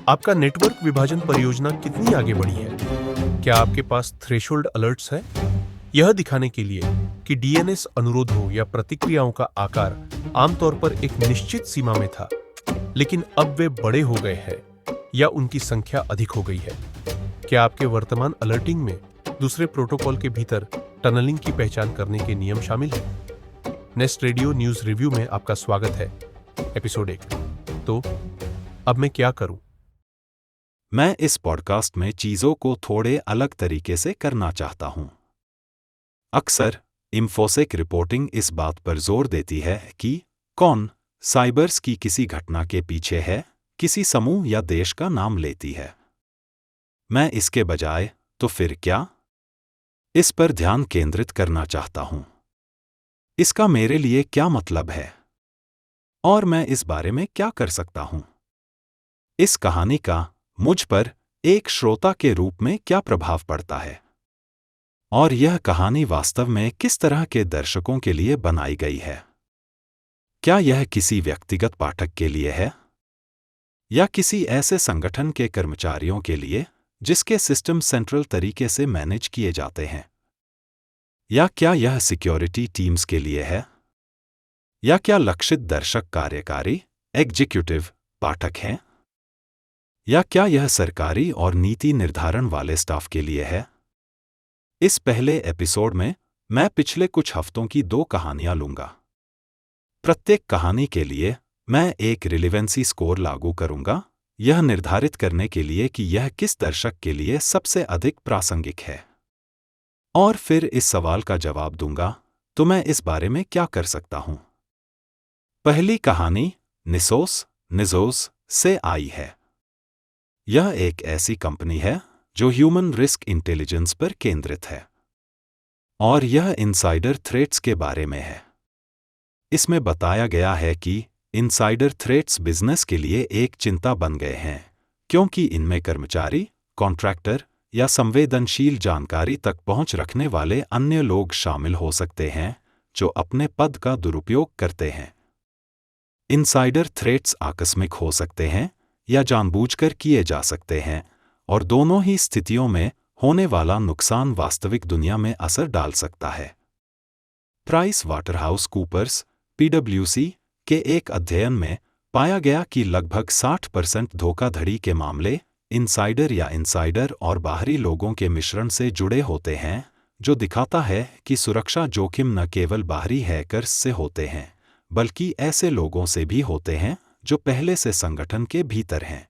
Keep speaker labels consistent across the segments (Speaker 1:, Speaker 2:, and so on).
Speaker 1: आपका नेटवर्क विभाजन परियोजना कितनी आगे बढ़ी है? क्या आपके पास थ्रेशोल्ड अलर्ट्स है? यह दिखाने के लिए कि डीएनएस अनुरोधों या प्रतिक्रियाओं का आकार आमतौर पर एक निश्चित सीमा में था, लेकिन अब वे बड़े हो गए हैं या उनकी संख्या अधिक हो गई है। क्या आपके वर्तमान अलर्टिंग में दूसरे प्रोटोकॉल के भीतर टनलिंग की पहचान करने के नियम शामिल हैं? नेस्ट रेडियो न्यूज रिव्यू में आपका स्वागत है। एपिसोड 1। तो अब मैं क्या करूं?
Speaker 2: मैं इस पॉडकास्ट में चीजों को थोड़े अलग तरीके से करना चाहता हूं। अक्सर इंफोसेक रिपोर्टिंग इस बात पर जोर देती है कि कौन साइबर्स की किसी घटना के पीछे है, किसी समूह या देश का नाम लेती है। मैं इसके बजाय तो फिर क्या, इस पर ध्यान केंद्रित करना चाहता हूं। इसका मेरे लिए क्या मतलब है और मैं इस बारे में क्या कर सकता हूं। इस कहानी का मुझ पर एक श्रोता के रूप में क्या प्रभाव पड़ता है, और यह कहानी वास्तव में किस तरह के दर्शकों के लिए बनाई गई है। क्या यह किसी व्यक्तिगत पाठक के लिए है या किसी ऐसे संगठन के कर्मचारियों के लिए जिसके सिस्टम सेंट्रल तरीके से मैनेज किए जाते हैं? या क्या यह सिक्योरिटी टीम्स के लिए है? या क्या लक्षित दर्शक कार्यकारी एग्जीक्यूटिव पाठक हैं? या क्या यह सरकारी और नीति निर्धारण वाले स्टाफ के लिए है? इस पहले एपिसोड में मैं पिछले कुछ हफ्तों की 2 कहानियां लूंगा। प्रत्येक कहानी के लिए मैं एक रिलेवेंसी स्कोर लागू करूंगा, यह निर्धारित करने के लिए कि यह किस दर्शक के लिए सबसे अधिक प्रासंगिक है। और फिर इस सवाल का जवाब दूंगा, तो मैं इस बारे में क्या कर सकता हूं। पहली कहानी निसोस से आई है। यह एक ऐसी कंपनी है जो ह्यूमन रिस्क इंटेलिजेंस पर केंद्रित है, और यह इनसाइडर थ्रेट्स के बारे में है। इसमें बताया गया है कि इनसाइडर थ्रेट्स बिजनेस के लिए एक चिंता बन गए हैं, क्योंकि इनमें कर्मचारी, कॉन्ट्रैक्टर या संवेदनशील जानकारी तक पहुंच रखने वाले अन्य लोग शामिल हो सकते हैं जो अपने पद का दुरुपयोग करते हैं। इनसाइडर थ्रेट्स आकस्मिक हो सकते हैं या जानबूझकर किए जा सकते हैं, और दोनों ही स्थितियों में होने वाला नुकसान वास्तविक दुनिया में असर डाल सकता है। प्राइस वाटरहाउस कूपर्स (PwC) के एक अध्ययन में पाया गया कि लगभग 60% धोखाधड़ी के मामले इनसाइडर और बाहरी लोगों के मिश्रण से जुड़े होते हैं, जो दिखाता है कि सुरक्षा जोखिम न केवल बाहरी हैकर्स से होते हैं, बल्कि ऐसे लोगों से भी होते हैं जो पहले से संगठन के भीतर हैं।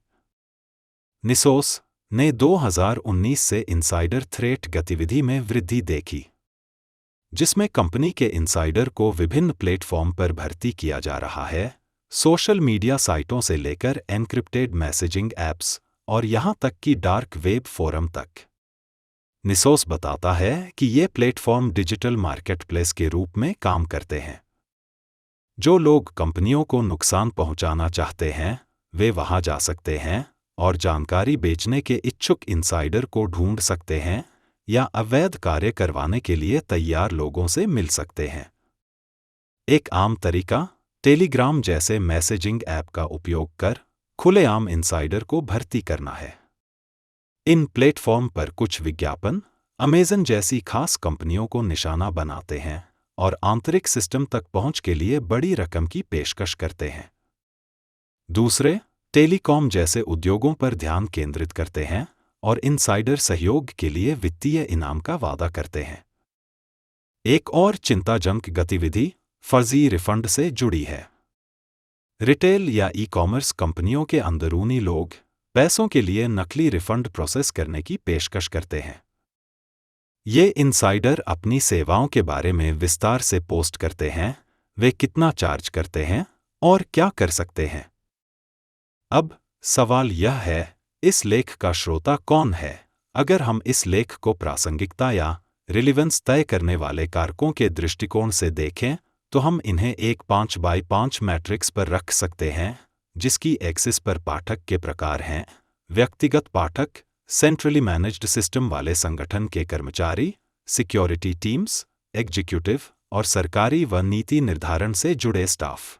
Speaker 2: निसोस ने 2019 से इनसाइडर थ्रेट गतिविधि में वृद्धि देखी, जिसमें कंपनी के इनसाइडर को विभिन्न प्लेटफॉर्म पर भर्ती किया जा रहा है, सोशल मीडिया साइटों से लेकर एन्क्रिप्टेड मैसेजिंग ऐप्स और यहां तक कि डार्क वेब फोरम तक। निसोस बताता है कि ये प्लेटफॉर्म डिजिटल मार्केटप्लेस के रूप में काम करते हैं। जो लोग कंपनियों को नुकसान पहुंचाना चाहते हैं, वे वहां जा सकते हैं और जानकारी बेचने के इच्छुक इनसाइडर को ढूंढ सकते हैं या अवैध कार्य करवाने के लिए तैयार लोगों से मिल सकते हैं। एक आम तरीका टेलीग्राम जैसे मैसेजिंग ऐप का उपयोग कर खुलेआम इनसाइडर को भर्ती करना है। इन प्लेटफॉर्म पर कुछ विज्ञापन अमेज़न जैसी खास कंपनियों को निशाना बनाते हैं और आंतरिक सिस्टम तक पहुंच के लिए बड़ी रकम की पेशकश करते हैं। दूसरे टेलीकॉम जैसे उद्योगों पर ध्यान केंद्रित करते हैं और इनसाइडर सहयोग के लिए वित्तीय इनाम का वादा करते हैं। एक और चिंताजनक गतिविधि फर्जी रिफंड से जुड़ी है। रिटेल या ई-कॉमर्स कंपनियों के अंदरूनी लोग पैसों के लिए नकली रिफंड प्रोसेस करने की पेशकश करते हैं। ये इनसाइडर अपनी सेवाओं के बारे में विस्तार से पोस्ट करते हैं, वे कितना चार्ज करते हैं और क्या कर सकते हैं। अब सवाल यह है, इस लेख का श्रोता कौन है? अगर हम इस लेख को प्रासंगिकता या रिलेवेंस तय करने वाले कारकों के दृष्टिकोण से देखें, तो हम इन्हें एक 5x5 मैट्रिक्स पर रख सकते हैं, जिसकी एक्सिस पर पाठक के प्रकार हैं: व्यक्तिगत पाठक, सेंट्रली मैनेज्ड सिस्टम वाले संगठन के कर्मचारी, सिक्योरिटी टीम्स, एग्जीक्यूटिव और सरकारी व नीति निर्धारण से जुड़े स्टाफ।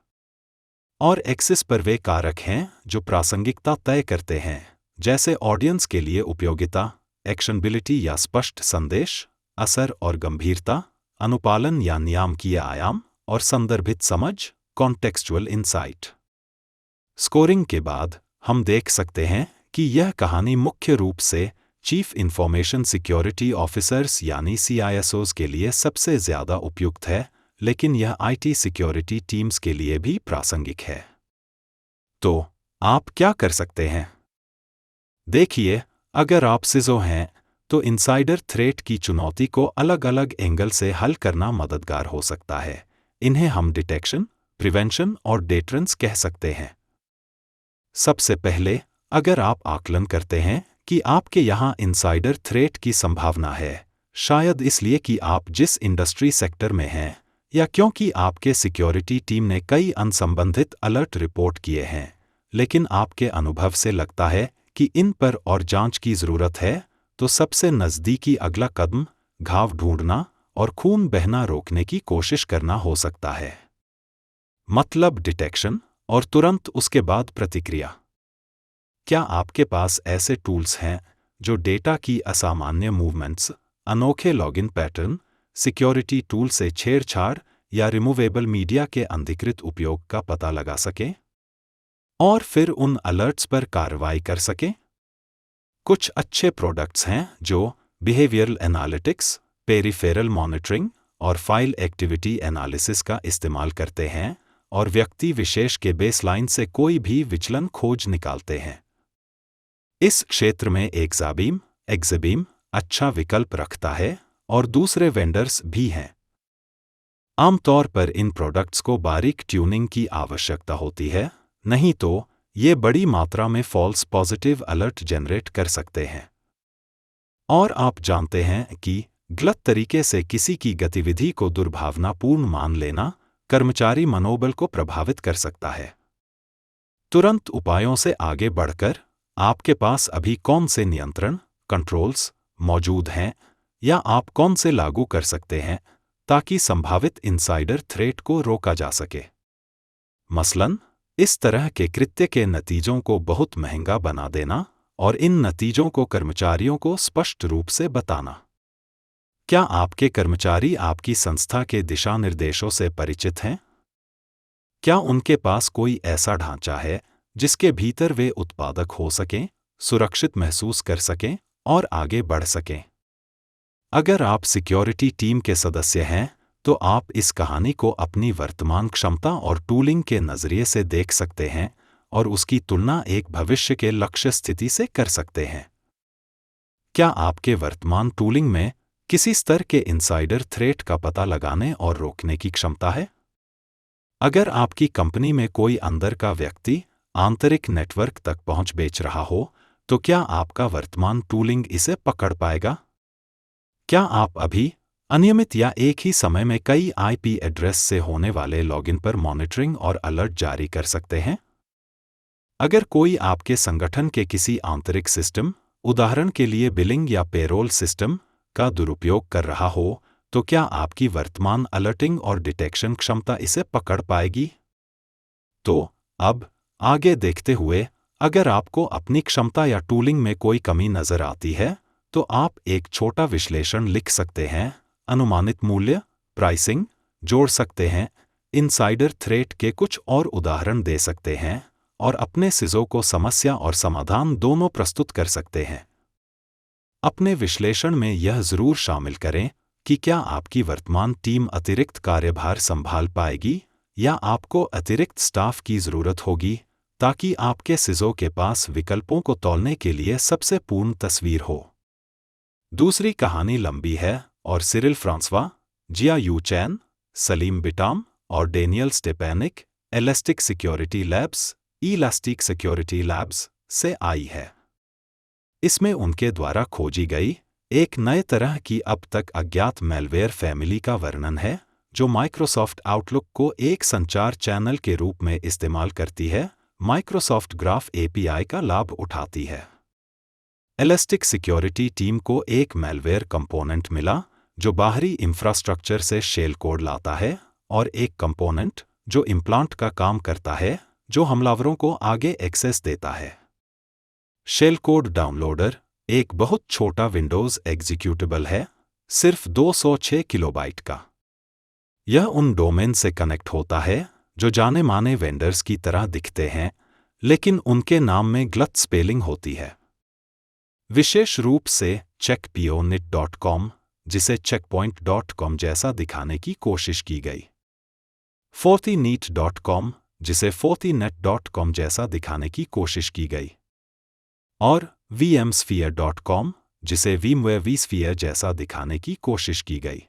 Speaker 2: और एक्सिस पर वे कारक हैं जो प्रासंगिकता तय करते हैं, जैसे ऑडियंस के लिए उपयोगिता, एक्शनबिलिटी या स्पष्ट संदेश, असर और गंभीरता, अनुपालन या नियामकीय आयाम, और संदर्भित समझ, कॉन्टेक्सचुअल इंसाइट। स्कोरिंग के बाद हम देख सकते हैं कि यह कहानी मुख्य रूप से चीफ इंफॉर्मेशन सिक्योरिटी ऑफिसर्स यानी CISOs के लिए सबसे ज्यादा उपयुक्त है, लेकिन यह IT सिक्योरिटी टीम्स के लिए भी प्रासंगिक है। तो आप क्या कर सकते हैं? देखिए, अगर आप CISO हैं तो इनसाइडर थ्रेट की चुनौती को अलग अलग एंगल से हल करना मददगार हो सकता है। इन्हें हम डिटेक्शन, प्रिवेंशन और डेटरेंस कह सकते हैं। सबसे पहले, अगर आप आकलन करते हैं कि आपके यहाँ इनसाइडर थ्रेट की संभावना है, शायद इसलिए कि आप जिस इंडस्ट्री सेक्टर में हैं या क्योंकि आपके सिक्योरिटी टीम ने कई अनसंबंधित अलर्ट रिपोर्ट किए हैं, लेकिन आपके अनुभव से लगता है कि इन पर और जांच की जरूरत है, तो सबसे नज़दीकी अगला कदम घाव ढूंढना और खून बहना रोकने की कोशिश करना हो सकता है। मतलब डिटेक्शन और तुरंत उसके बाद प्रतिक्रिया। क्या आपके पास ऐसे टूल्स हैं जो डेटा की असामान्य मूवमेंट्स, अनोखे लॉगिन पैटर्न, सिक्योरिटी टूल से छेड़छाड़ या रिमूवेबल मीडिया के अनधिकृत उपयोग का पता लगा सकें और फिर उन अलर्ट्स पर कार्रवाई कर सकें? कुछ अच्छे प्रोडक्ट्स हैं जो बिहेवियरल एनालिटिक्स, पेरिफेरल मॉनिटरिंग और फाइल एक्टिविटी एनालिसिस का इस्तेमाल करते हैं और व्यक्ति विशेष के बेसलाइन से कोई भी विचलन खोज निकालते हैं। इस क्षेत्र में एक्सबीम अच्छा विकल्प रखता है और दूसरे वेंडर्स भी हैं। आमतौर पर इन प्रोडक्ट्स को बारीक ट्यूनिंग की आवश्यकता होती है, नहीं तो ये बड़ी मात्रा में फॉल्स पॉजिटिव अलर्ट जनरेट कर सकते हैं। और आप जानते हैं कि गलत तरीके से किसी की गतिविधि को दुर्भावनापूर्ण मान लेना कर्मचारी मनोबल को प्रभावित कर सकता है। तुरंत उपायों से आगे बढ़कर, आपके पास अभी कौन से नियंत्रण कंट्रोल्स मौजूद हैं या आप कौन से लागू कर सकते हैं ताकि संभावित इनसाइडर थ्रेट को रोका जा सके? मसलन, इस तरह के कृत्य के नतीजों को बहुत महंगा बना देना और इन नतीजों को कर्मचारियों को स्पष्ट रूप से बताना। क्या आपके कर्मचारी आपकी संस्था के दिशा निर्देशों से परिचित हैं? क्या उनके पास कोई ऐसा ढांचा है जिसके भीतर वे उत्पादक हो सकें, सुरक्षित महसूस कर सकें और आगे बढ़ सकें? अगर आप सिक्योरिटी टीम के सदस्य हैं, तो आप इस कहानी को अपनी वर्तमान क्षमता और टूलिंग के नजरिए से देख सकते हैं और उसकी तुलना एक भविष्य के लक्ष्य स्थिति से कर सकते हैं। क्या आपके वर्तमान टूलिंग में किसी स्तर के इनसाइडर थ्रेट का पता लगाने और रोकने की क्षमता है? अगर आपकी कंपनी में कोई अंदर का व्यक्ति आंतरिक नेटवर्क तक पहुंच बेच रहा हो, तो क्या आपका वर्तमान टूलिंग इसे पकड़ पाएगा? क्या आप अभी अनियमित या एक ही समय में कई IP एड्रेस से होने वाले लॉगिन पर मॉनिटरिंग और अलर्ट जारी कर सकते हैं? अगर कोई आपके संगठन के किसी आंतरिक सिस्टम, उदाहरण के लिए बिलिंग या पेरोल सिस्टम, का दुरुपयोग कर रहा हो, तो क्या आपकी वर्तमान अलर्टिंग और डिटेक्शन क्षमता इसे पकड़ पाएगी? तो अब आगे देखते हुए, अगर आपको अपनी क्षमता या टूलिंग में कोई कमी नजर आती है, तो आप एक छोटा विश्लेषण लिख सकते हैं, अनुमानित मूल्य, प्राइसिंग, जोड़ सकते हैं, इनसाइडर थ्रेट के कुछ और उदाहरण दे सकते हैं और अपने CISO को समस्या और समाधान दोनों प्रस्तुत कर सकते हैं। अपने विश्लेषण में यह जरूर शामिल करें कि क्या आपकी वर्तमान टीम अतिरिक्त कार्यभार संभाल पाएगी या आपको अतिरिक्त स्टाफ की जरूरत होगी, ताकि आपके CISO के पास विकल्पों को तौलने के लिए सबसे पूर्ण तस्वीर हो। दूसरी कहानी लंबी है और सिरिल फ्रांसवा, जिया यू चैन, सलीम बिटाम और डेनियल स्टेपैनिक इलास्टिक सिक्योरिटी लैब्स से आई है। इसमें उनके द्वारा खोजी गई एक नए तरह की अब तक अज्ञात मैलवेयर फैमिली का वर्णन है, जो माइक्रोसॉफ्ट आउटलुक को एक संचार चैनल के रूप में इस्तेमाल करती है, माइक्रोसॉफ्ट ग्राफ API का लाभ उठाती है। इलास्टिक सिक्योरिटी टीम को एक मैलवेयर कंपोनेंट मिला जो बाहरी इंफ्रास्ट्रक्चर से शेल कोड लाता है और एक कंपोनेंट जो इम्प्लांट का काम करता है, जो हमलावरों को आगे एक्सेस देता है। शेल कोड डाउनलोडर एक बहुत छोटा विंडोज़ एग्जीक्यूटेबल है, सिर्फ 206 किलोबाइट का। यह उन डोमेन से कनेक्ट होता है जो जाने माने वेंडर्स की तरह दिखते हैं, लेकिन उनके नाम में गलत स्पेलिंग होती है। विशेष रूप से checkpionit.com, जिसे checkpoint.com जैसा दिखाने की कोशिश की गई, fortinet.com, जिसे fortinet.com जैसा दिखाने की कोशिश की गई, और vmsphere.com, जिसे vmware vSphere जैसा दिखाने की कोशिश की गई।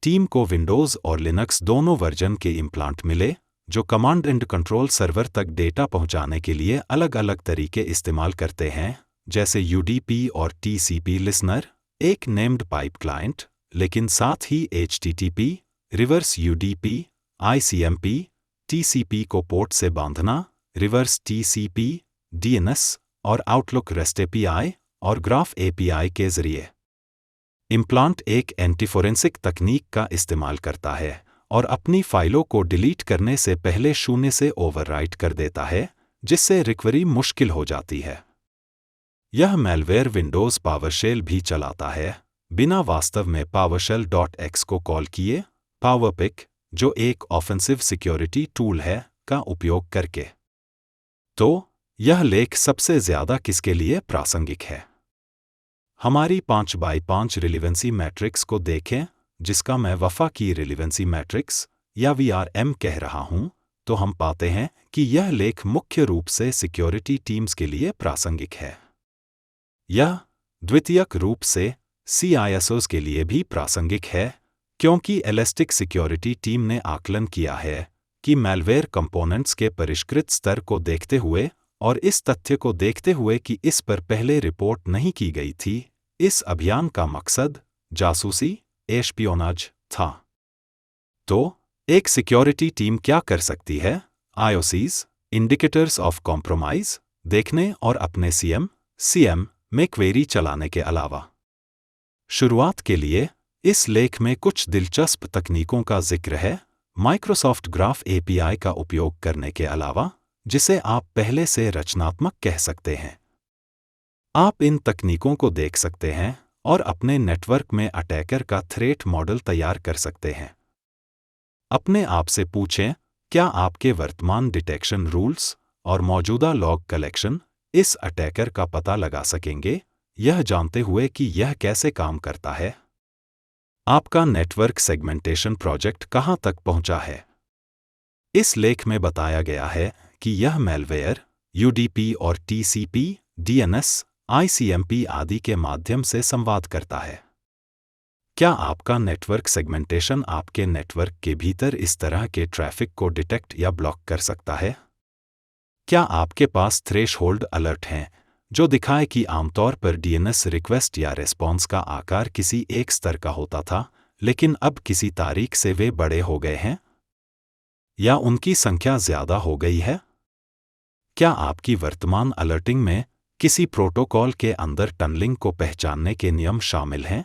Speaker 2: टीम को विंडोज़ और लिनक्स दोनों वर्जन के इम्प्लांट मिले, जो कमांड एंड कंट्रोल सर्वर तक डेटा पहुंचाने के लिए अलग अलग तरीके इस्तेमाल करते हैं, जैसे UDP और TCP लिसनर, एक नेम्ड पाइप क्लाइंट, लेकिन साथ ही HTTP, reverse UDP, ICMP, TCP को पोर्ट से बांधना, रिवर्स TCP, DNS और आउटलुक REST API और ग्राफ API के जरिए। इम्प्लांट एक एंटीफोरेंसिक तकनीक का इस्तेमाल करता है और अपनी फाइलों को डिलीट करने से पहले 0 से ओवरराइट कर देता है, जिससे रिकवरी मुश्किल हो जाती है। यह मैलवेयर विंडोज़ पावरशेल भी चलाता है, बिना वास्तव में PowerShell.x को कॉल किए, PowerPick, जो एक ऑफेंसिव सिक्योरिटी टूल है, का उपयोग करके। तो यह लेख सबसे ज़्यादा किसके लिए प्रासंगिक है? हमारी 5x5 रिलेवेंसी मैट्रिक्स को देखें, जिसका मैं वफा की रिलेवेंसी मैट्रिक्स या VRM कह रहा हूं, तो हम पाते हैं कि यह लेख मुख्य रूप से सिक्योरिटी टीम्स के लिए प्रासंगिक है। यह द्वितीयक रूप से CISOs के लिए भी प्रासंगिक है, क्योंकि इलास्टिक सिक्योरिटी टीम ने आकलन किया है कि मैलवेयर कंपोनेंट्स के परिष्कृत स्तर को देखते हुए और इस तथ्य को देखते हुए कि इस पर पहले रिपोर्ट नहीं की गई थी, इस अभियान का मकसद जासूसी एस्पियोनाज था। तो एक सिक्योरिटी टीम क्या कर सकती है? IOCs, इंडिकेटर्स ऑफ कॉम्प्रोमाइज, देखने और अपने CM में क्वेरी चलाने के अलावा। शुरुआत के लिए इस लेख में कुछ दिलचस्प तकनीकों का जिक्र है, माइक्रोसॉफ्ट ग्राफ API का उपयोग करने के अलावा, जिसे आप पहले से रचनात्मक कह सकते हैं। आप इन तकनीकों को देख सकते हैं और अपने नेटवर्क में अटैकर का थ्रेट मॉडल तैयार कर सकते हैं। अपने आप से पूछें, क्या आपके वर्तमान डिटेक्शन रूल्स और मौजूदा लॉग कलेक्शन इस अटैकर का पता लगा सकेंगे, यह जानते हुए कि यह कैसे काम करता है? आपका नेटवर्क सेगमेंटेशन प्रोजेक्ट कहां तक पहुंचा है? इस लेख में बताया गया है कि यह मैलवेयर UDP और TCP, DNS, ICMP आदि के माध्यम से संवाद करता है। क्या आपका नेटवर्क सेगमेंटेशन आपके नेटवर्क के भीतर इस तरह के ट्रैफिक को डिटेक्ट या ब्लॉक कर सकता है? क्या आपके पास थ्रेशहोल्ड अलर्ट हैं, जो दिखाए कि आमतौर पर DNS रिक्वेस्ट या रिस्पॉन्स का आकार किसी एक स्तर का होता था, लेकिन अब किसी तारीख से वे बड़े हो गए हैं? या उनकी संख्या ज़्यादा हो गई है? क्या आपकी वर्तमान अलर्टिंग में किसी प्रोटोकॉल के अंदर टनलिंग को पहचानने के नियम शामिल हैं?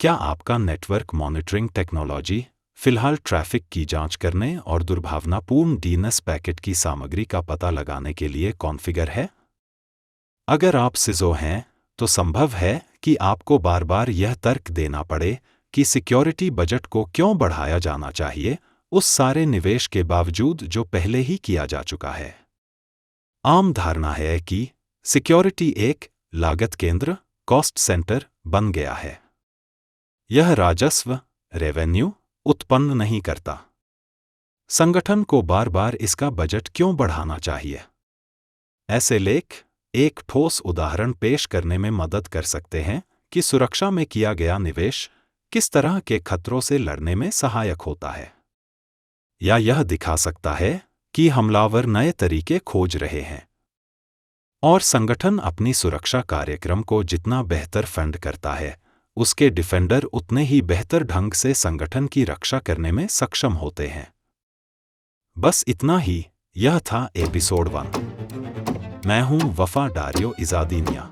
Speaker 2: क्या आपका नेटवर्क मॉनिटरिंग टेक्नोलॉजी फिलहाल ट्रैफिक की जांच करने और दुर्भावनापूर्ण DNS पैकेट की सामग्री का पता लगाने के लिए कॉन्फ़िगर है? अगर आप CISO हैं, तो संभव है कि आपको बार बार यह तर्क देना पड़े कि सिक्योरिटी बजट को क्यों बढ़ाया जाना चाहिए, उस सारे निवेश के बावजूद जो पहले ही किया जा चुका है। आम धारणा है कि सिक्योरिटी एक लागत केंद्र, कॉस्ट सेंटर, बन गया है। यह राजस्व, रेवेन्यू, उत्पन्न नहीं करता। संगठन को बार बार इसका बजट क्यों बढ़ाना चाहिए? ऐसे लेख एक ठोस उदाहरण पेश करने में मदद कर सकते हैं कि सुरक्षा में किया गया निवेश किस तरह के खतरों से लड़ने में सहायक होता है। या यह दिखा सकता है कि हमलावर नए तरीके खोज रहे हैं, और संगठन अपनी सुरक्षा कार्यक्रम को जितना बेहतर फंड करता है, उसके डिफेंडर उतने ही बेहतर ढंग से संगठन की रक्षा करने में सक्षम होते हैं। बस इतना ही, यह था एपिसोड 1। मैं हूं वफा डारियो इजादीनिया।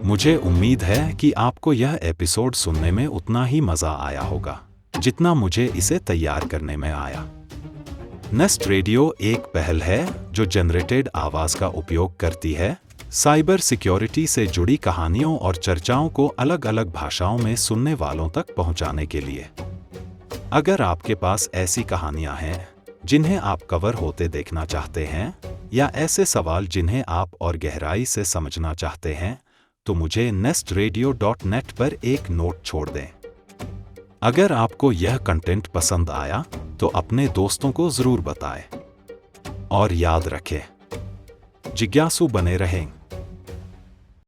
Speaker 2: मुझे उम्मीद है कि आपको यह एपिसोड सुनने में उतना ही मज़ा आया होगा जितना मुझे इसे तैयार करने में आया। नेस्ट रेडियो एक पहल है जो जनरेटेड आवाज का उपयोग करती है साइबर सिक्योरिटी से जुड़ी कहानियों और चर्चाओं को अलग अलग भाषाओं में सुनने वालों तक पहुंचाने के लिए। अगर आपके पास ऐसी कहानियां हैं जिन्हें आप कवर होते देखना चाहते हैं या ऐसे सवाल जिन्हें आप और गहराई से समझना चाहते हैं, तो मुझे nestradio.net पर एक नोट छोड़ दें। अगर आपको यह कंटेंट पसंद आया तो अपने दोस्तों को जरूर बताएं। और याद रखें, जिज्ञासु बने रहें।